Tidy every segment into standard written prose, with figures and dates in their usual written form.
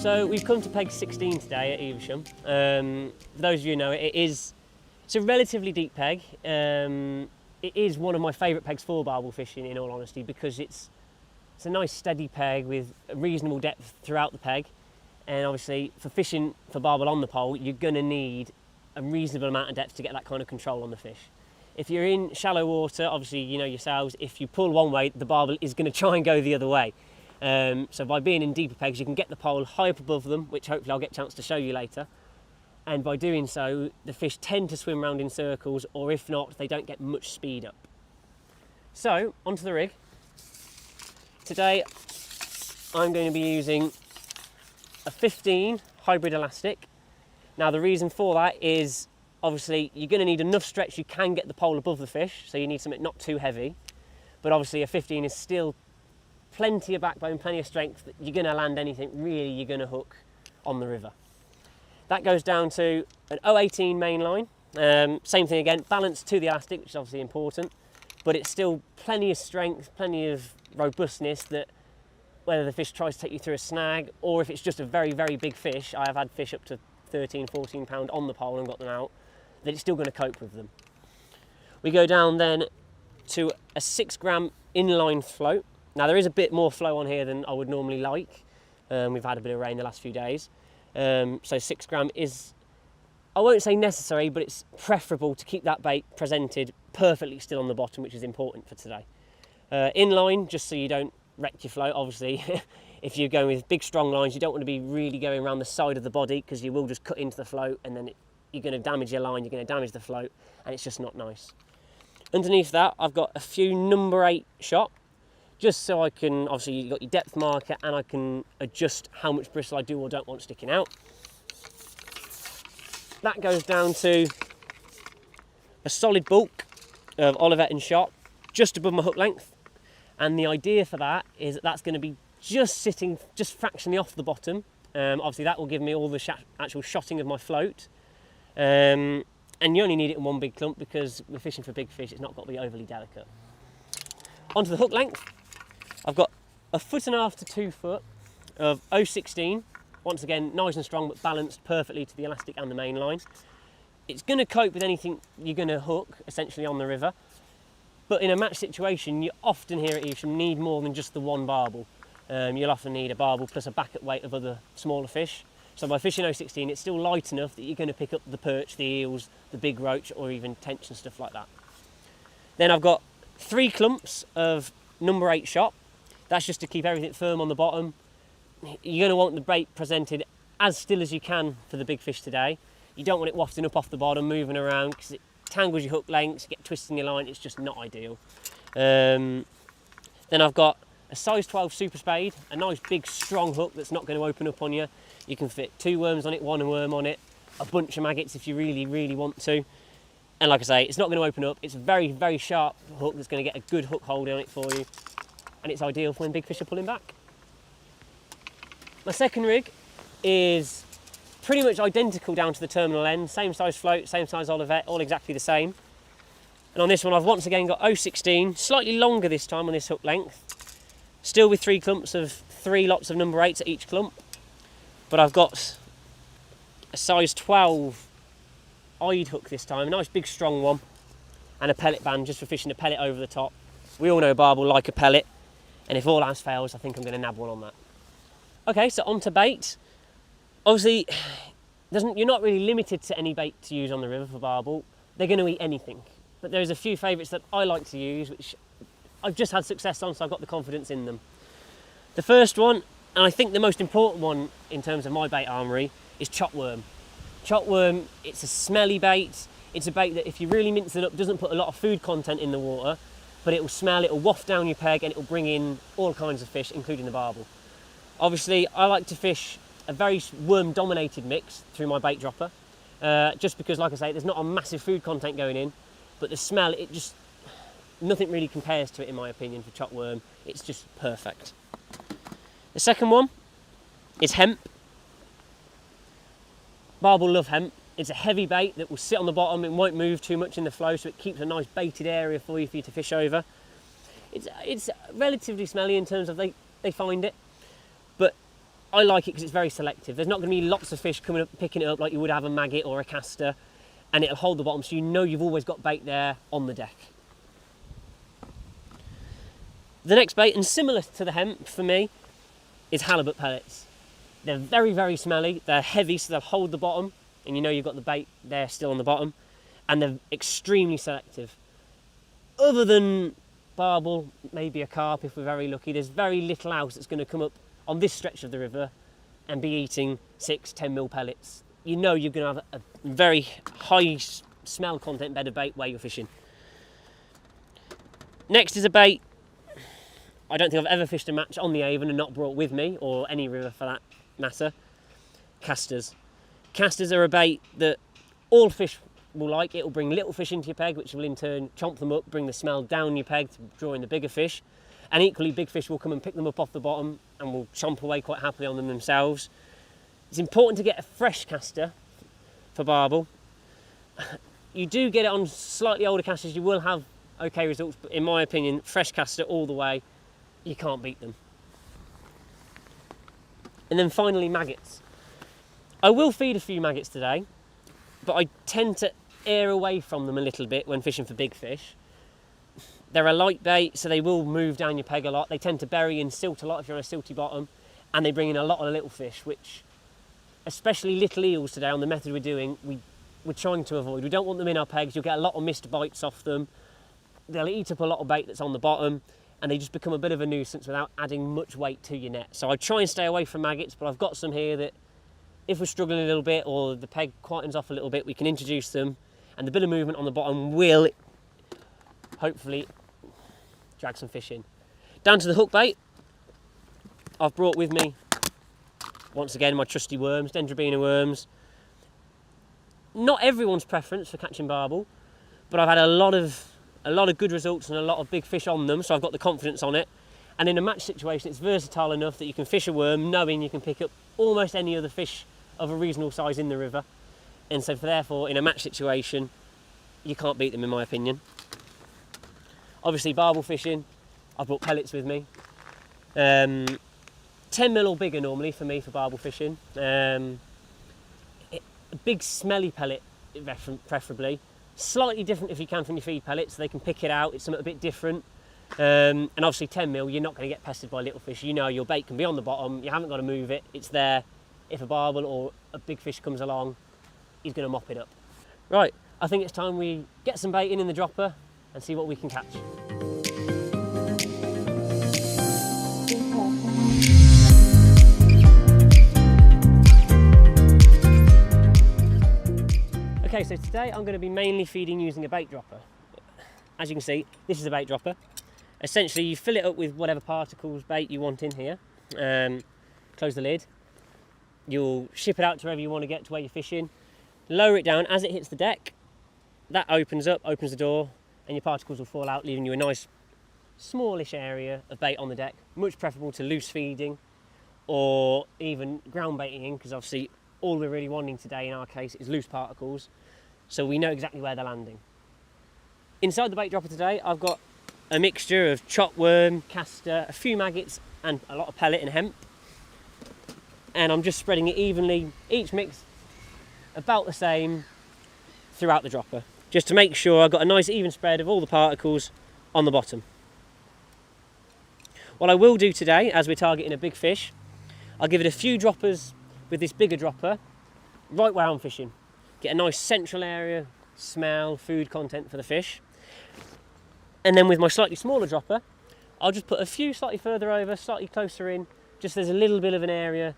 So we've come to peg 16 today at Evesham. For those of you who know it, it's a relatively deep peg. It is one of my favourite pegs for barbel fishing, in all honesty, because it's a nice steady peg with a reasonable depth throughout the peg. And obviously for fishing for barbel on the pole, you're going to need a reasonable amount of depth to get that kind of control on the fish. If you're in shallow water, obviously you know yourselves, if you pull one way, the barbel is going to try and go the other way. So by being in deeper pegs, you can get the pole high up above them, which hopefully I'll get a chance to show you later. And by doing so, the fish tend to swim around in circles, or if not, they don't get much speed up. So, onto the rig. Today, I'm going to be using a 15 hybrid elastic. Now, the reason for that is, obviously, you're going to need enough stretch you can get the pole above the fish, so you need something not too heavy. But obviously, a 15 is still plenty of backbone, plenty of strength that you're going to land anything really you're going to hook on the river. That goes down to an 018 main line. Same thing again, balance to the elastic, which is obviously important, but it's still plenty of strength, plenty of robustness that whether the fish tries to take you through a snag or if it's just a very, very big fish, I have had fish up to 13, 14 pound on the pole and got them out, that it's still going to cope with them. We go down then to a 6 gram inline float. Now there is a bit more flow on here than I would normally like. We've had a bit of rain the last few days. So 6 gram is, I won't say necessary, but it's preferable to keep that bait presented perfectly still on the bottom, which is important for today. Inline, just so you don't wreck your float, obviously. If you're going with big strong lines, you don't want to be really going around the side of the body because you will just cut into the float and then you're going to damage your line, you're going to damage the float, and it's just not nice. Underneath that, I've got a few number 8 shot, just so I can, obviously you've got your depth marker and I can adjust how much bristle I do or don't want sticking out. That goes down to a solid bulk of Olivet and shot, just above my hook length. And the idea for that is that that's going to be just sitting, just fractionally off the bottom. Obviously that will give me all the actual shotting of my float. And you only need it in one big clump because we're fishing for big fish, it's not got to be overly delicate. Onto the hook length. I've got 1.5 to 2 foot of 016. Once again, nice and strong, but balanced perfectly to the elastic and the main line. It's going to cope with anything you're going to hook, essentially, on the river. But in a match situation, you often here at Evesham need more than just the one barbel. You'll often need a barbel plus a bucket weight of other smaller fish. So by fishing 016, it's still light enough that you're going to pick up the perch, the eels, the big roach, or even tench and stuff like that. Then I've got 3 clumps of number 8 shot. That's just to keep everything firm on the bottom. You're going to want the bait presented as still as you can for the big fish today. You don't want it wafting up off the bottom, moving around, because it tangles your hook lengths, you get twisting your line, it's just not ideal. Then I've got a size 12 super spade, a nice big strong hook that's not going to open up on you. You can fit 2 worms on it, 1 worm on it, a bunch of maggots if you really, really want to. And like I say, it's not going to open up. It's a very, very sharp hook that's going to get a good hook hold on it for you. And it's ideal for when big fish are pulling back. My second rig is pretty much identical down to the terminal end. Same size float, same size Olivet, all exactly the same. And on this one, I've once again got 016, slightly longer this time on this hook length. Still with 3 clumps of 3 lots of number 8s at each clump. But I've got a size 12 eyed hook this time, a nice big strong one, and a pellet band just for fishing a pellet over the top. We all know barbel like a pellet, and if all else fails, I think I'm going to nab one on that. Okay, so on to bait. Obviously, you're not really limited to any bait to use on the river for barbel. They're going to eat anything. But there's a few favourites that I like to use, which I've just had success on, so I've got the confidence in them. The first one, and I think the most important one in terms of my bait armoury, is chopworm. Chopworm, it's a smelly bait. It's a bait that if you really mince it up, doesn't put a lot of food content in the water, but it will smell, it will waft down your peg, and it will bring in all kinds of fish, including the barbel. Obviously, I like to fish a very worm-dominated mix through my bait dropper, just because, like I say, there's not a massive food content going in, but the smell, nothing really compares to it, in my opinion, for chopworm. It's just perfect. The second one is hemp. Barbel love hemp. It's a heavy bait that will sit on the bottom, it won't move too much in the flow, so it keeps a nice baited area for you to fish over. It's relatively smelly in terms of they find it, but I like it because it's very selective. There's not going to be lots of fish coming up, picking it up like you would have a maggot or a castor, and it'll hold the bottom, so you know you've always got bait there on the deck. The next bait, and similar to the hemp for me, is halibut pellets. They're very, very smelly. They're heavy, so they'll hold the bottom, and you know you've got the bait there still on the bottom, and they're extremely selective. Other than barbel, maybe a carp if we're very lucky, there's very little else that's going to come up on this stretch of the river and be eating 6-10 mil pellets. You know you're going to have a very high smell content bed of bait where you're fishing. Next is a bait. I don't think I've ever fished a match on the Avon and not brought with me, or any river for that matter. Casters. Casters are a bait that all fish will like. It will bring little fish into your peg, which will in turn chomp them up, bring the smell down your peg to draw in the bigger fish. And equally, big fish will come and pick them up off the bottom and will chomp away quite happily on them themselves. It's important to get a fresh caster for barbel. You do get it on slightly older casters, you will have okay results, but in my opinion, fresh caster all the way, you can't beat them. And then finally, maggots. I will feed a few maggots today, but I tend to err away from them a little bit when fishing for big fish. They're a light bait, so they will move down your peg a lot. They tend to bury in silt a lot if you're on a silty bottom, and they bring in a lot of little fish, which, especially little eels today on the method we're doing, we're trying to avoid. We don't want them in our pegs. You'll get a lot of missed bites off them. They'll eat up a lot of bait that's on the bottom, and they just become a bit of a nuisance without adding much weight to your net. So I try and stay away from maggots, but I've got some here that if we're struggling a little bit or the peg quietens off a little bit, we can introduce them, and the bit of movement on the bottom will hopefully drag some fish in. Down to the hook bait. I've brought with me, once again, my trusty worms, Dendrobina worms. Not everyone's preference for catching barbel, but I've had a lot of good results and a lot of big fish on them, so I've got the confidence on it. And in a match situation, it's versatile enough that you can fish a worm knowing you can pick up almost any other fish of a reasonable size in the river. And so therefore, in a match situation, you can't beat them, in my opinion. Obviously, barbel fishing, I've brought pellets with me. 10 mil or bigger normally for me for barbel fishing. A big smelly pellet, preferably. Slightly different if you can from your feed pellets, so they can pick it out. It's something a bit different. And obviously 10 mil, you're not going to get pestered by little fish. You know your bait can be on the bottom, you haven't got to move it, it's there. If a barbel or a big fish comes along, he's going to mop it up. Right, I think it's time we get some bait in the dropper and see what we can catch. Okay, so today I'm going to be mainly feeding using a bait dropper. As you can see, this is a bait dropper. Essentially, you fill it up with whatever particles bait you want in here. Close the lid. You'll ship it out to wherever you want to get to where you're fishing. Lower it down as it hits the deck. That opens up, opens the door, and your particles will fall out, leaving you a nice smallish area of bait on the deck. Much preferable to loose feeding or even ground baiting in, because obviously all we're really wanting today in our case is loose particles, so we know exactly where they're landing. Inside the bait dropper today, I've got a mixture of chopped worm, caster, a few maggots, and a lot of pellet and hemp. And I'm just spreading it evenly, each mix about the same throughout the dropper, just to make sure I've got a nice even spread of all the particles on the bottom. What I will do today, as we're targeting a big fish, I'll give it a few droppers with this bigger dropper right where I'm fishing. Get a nice central area, smell, food content for the fish. And then with my slightly smaller dropper, I'll just put a few slightly further over, slightly closer in, just so there's a little bit of an area,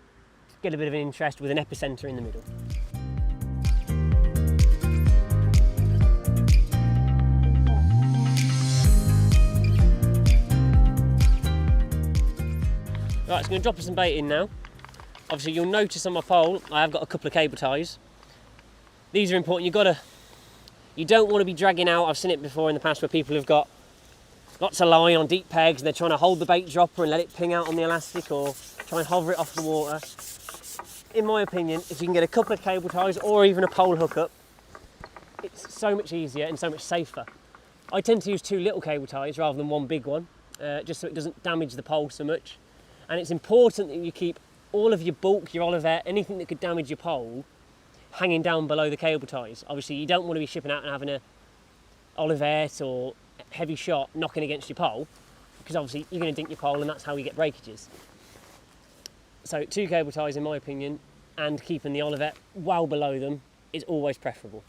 get a bit of an interest with an epicenter in the middle. Right, so I'm going to drop some bait in now. Obviously you'll notice on my pole I have got a couple of cable ties. These are important. You don't want to be dragging out, I've seen it before in the past where people have got lots of line on deep pegs and they're trying to hold the bait dropper and let it ping out on the elastic or try and hover it off the water. In my opinion, if you can get a couple of cable ties or even a pole hookup, it's so much easier and so much safer. I tend to use 2 little cable ties rather than 1 big one, just so it doesn't damage the pole so much. And it's important that you keep all of your bulk, your olivet, anything that could damage your pole hanging down below the cable ties. Obviously you don't want to be shipping out and having a olivet or heavy shot knocking against your pole, because obviously you're going to dink your pole and that's how you get breakages. So 2 cable ties in my opinion, and keeping the olivet well below them is always preferable.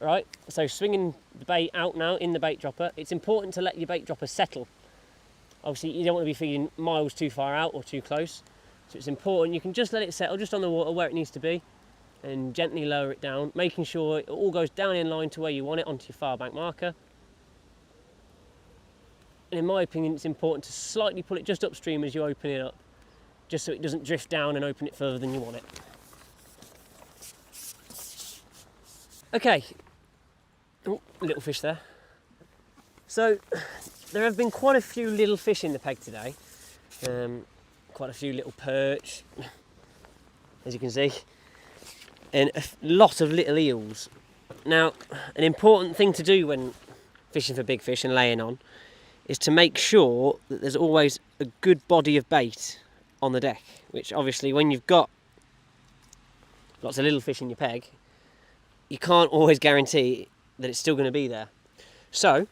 Right, so swinging the bait out now in the bait dropper, it's important to let your bait dropper settle. Obviously you don't want to be feeding miles too far out or too close, so it's important you can just let it settle just on the water where it needs to be and gently lower it down, making sure it all goes down in line to where you want it onto your far bank marker. And in my opinion it's important to slightly pull it just upstream as you open it up, just so it doesn't drift down and open it further than you want it. Okay, oh, little fish there. So there have been quite a few little fish in the peg today, quite a few little perch, as you can see, and a lot of little eels. Now, an important thing to do when fishing for big fish and laying on is to make sure that there's always a good body of bait on the deck, which obviously when you've got lots of little fish in your peg, you can't always guarantee that it's still going to be there. So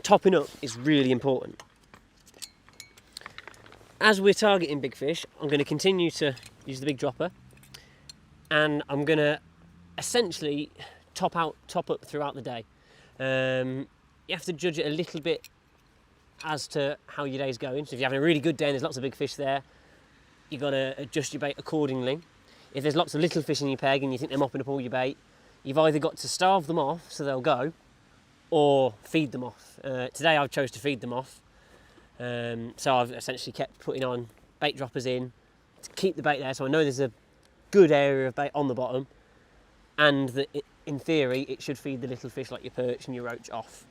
topping up is really important. As we're targeting big fish, I'm going to continue to use the big dropper, and I'm going to essentially top up throughout the day. You have to judge it a little bit as to how your day's going. So if you're having a really good day and there's lots of big fish there, you've got to adjust your bait accordingly. If there's lots of little fish in your peg and you think they're mopping up all your bait, you've either got to starve them off so they'll go, or feed them off. Today I've chose to feed them off. So I've essentially kept putting on bait droppers in to keep the bait there, so I know there's a good area of bait on the bottom, and that in theory it should feed the little fish like your perch and your roach off.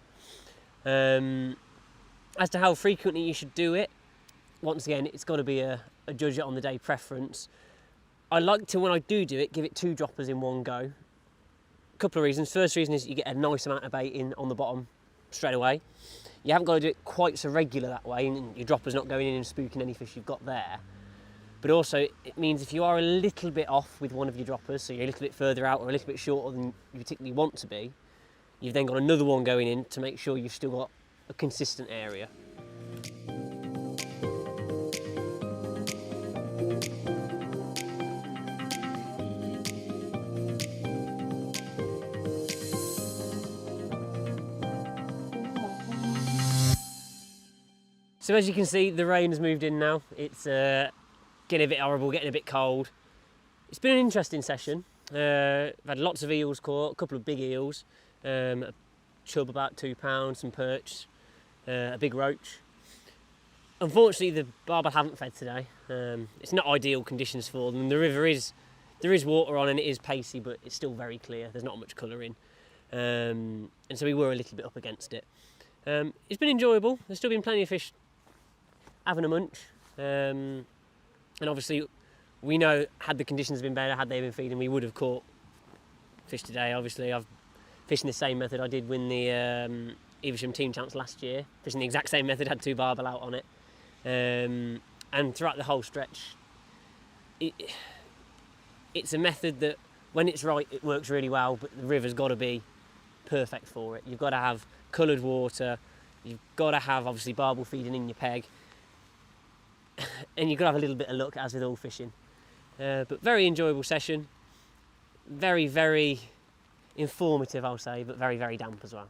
As to how frequently you should do it, once again it's got to be a judge it on the day preference. I like to, when I do it, give it 2 droppers in one go. A couple of reasons. First reason is you get a nice amount of bait in on the bottom straight away. You haven't got to do it quite so regular that way, and your dropper's not going in and spooking any fish you've got there. But also it means if you are a little bit off with one of your droppers, so you're a little bit further out or a little bit shorter than you particularly want to be, you've then got another one going in to make sure you've still got a consistent area. So as you can see, the rain has moved in now. It's getting a bit horrible, getting a bit cold. It's been an interesting session. I've had lots of eels caught, a couple of big eels, a chub about 2 pounds, some perch, a big roach. Unfortunately, the barbel haven't fed today. It's not ideal conditions for them. The river there is water on and it is pacey, but it's still very clear. There's not much colour in. And so we were a little bit up against it. It's been enjoyable. There's still been plenty of fish having a munch. And obviously, we know had the conditions been better, had they been feeding, we would have caught fish today. Obviously, I've fished in the same method I did win the Evesham team champs last year. Fishing the exact same method, had 2 barbel out on it. And throughout the whole stretch, it's a method that when it's right, it works really well, but the river's got to be perfect for it. You've got to have coloured water, you've got to have obviously barbel feeding in your peg, and you've got to have a little bit of luck, as with all fishing. But very enjoyable session, very, very informative, I'll say, but very, very damp as well.